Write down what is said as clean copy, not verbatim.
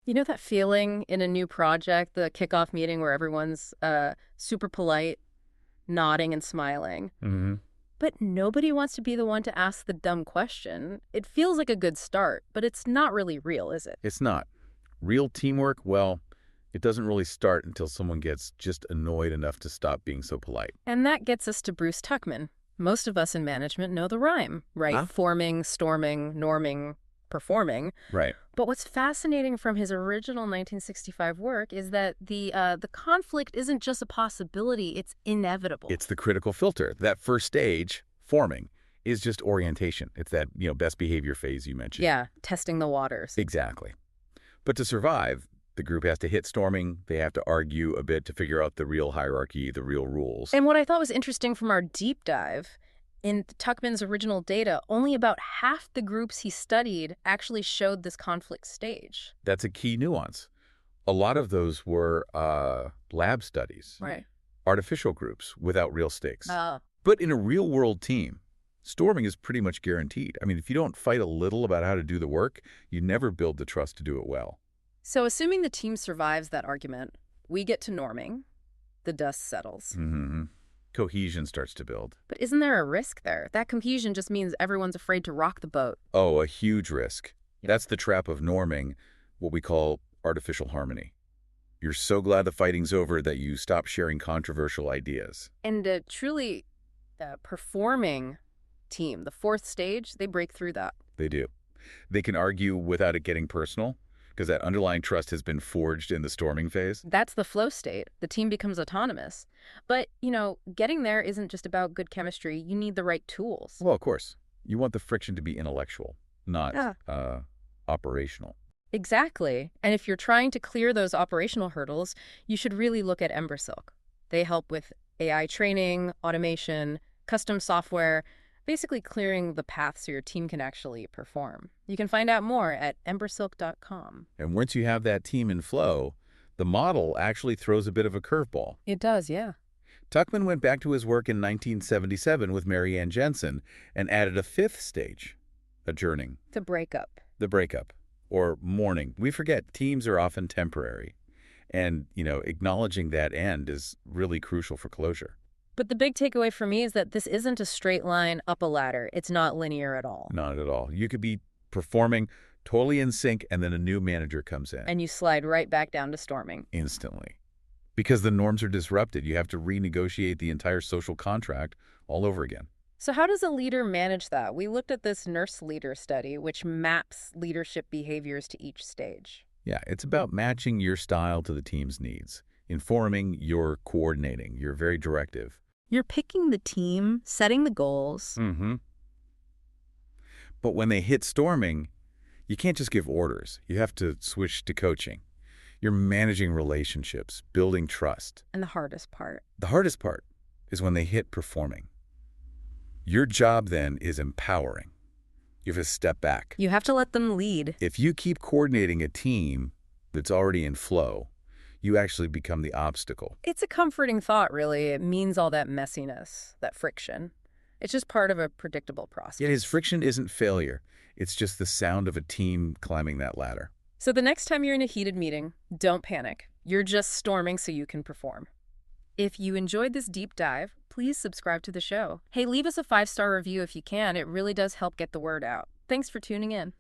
You know that feeling in a new project, the kickoff meeting where everyone's super polite, nodding and smiling, Hmm. but nobody wants to be the one to ask the dumb question? It feels like a good start, but it's not really real, is it? It's not. Real teamwork, well, it doesn't really start until someone gets just annoyed enough to stop being so polite. And that gets us to Bruce Tuckman. Most of us in management know the rhyme, right? Huh? Forming, storming, norming, performing. Right. But what's fascinating from his original 1965 work is that the conflict isn't just a possibility, it's inevitable. It's the critical filter. That first stage, forming, is just orientation. It's that, best behavior phase you mentioned. Yeah, testing the waters. Exactly. But to survive, the group has to hit storming. They have to argue a bit to figure out the real hierarchy, the real rules. And what I thought was interesting from our deep dive, in Tuckman's original data, only about half the groups he studied actually showed this conflict stage. That's a key nuance. A lot of those were lab studies, Right. artificial groups without real stakes. Uh, But in a real-world team, storming is pretty much guaranteed. I mean, if you don't fight a little about how to do the work, you never build the trust to do it well. so assuming the team survives that argument, we get to norming, the dust settles. Hmm. Cohesion starts to build. But isn't there a risk there? That confusion just means everyone's afraid to rock the boat. Oh, a huge risk. Yep. That's the trap of norming, what we call artificial harmony. You're so glad the fighting's over that you stop sharing controversial ideas. And a truly performing team, the fourth stage, they break through that. They do. They can argue without it getting personal, because that underlying trust has been forged in the storming phase. That's the flow state. The team becomes autonomous. But, getting there isn't just about good chemistry. You need the right tools. Well, of course. You want the friction to be intellectual, not Yeah. operational. Exactly. And if you're trying to clear those operational hurdles, you should really look at Embersilk. They help with AI training, automation, custom software, basically clearing the path so your team can actually perform. You can find out more at embersilk.com. And once you have that team in flow, the model actually throws a bit of a curveball. It does, yeah. Tuckman went back to his work in 1977 with Mary Ann Jensen and added a fifth stage, adjourning, The breakup. the breakup, or mourning. We forget teams are often temporary. And, acknowledging that end is really crucial for closure. But the big takeaway for me is that this isn't a straight line up a ladder. It's not linear at all. Not at all. You could be performing totally in sync, and then a new manager comes in. And you slide right back down to storming. Instantly. Because the norms are disrupted. You have to renegotiate the entire social contract all over again. So how does a leader manage that? We looked at this nurse leader study, which maps leadership behaviors to each stage. Yeah, it's about matching your style to the team's needs. Informing, you're coordinating. You're very directive. You're picking the team, setting the goals. Mm-hmm. But when they hit storming, you can't just give orders. You have to switch to coaching. You're managing relationships, building trust. And the hardest part. The hardest part is when they hit performing. Your job then is empowering. You have to step back. You have to let them lead. If you keep coordinating a team that's already in flow, you actually become the obstacle. It's a comforting thought, really. It means all that messiness, that friction. It's just part of a predictable process. Yet his friction isn't failure. It's just the sound of a team climbing that ladder. So the next time you're in a heated meeting, don't panic. You're just storming so you can perform. If you enjoyed this deep dive, please subscribe to the show. Hey, leave us a 5-star review if you can. It really does help get the word out. Thanks for tuning in.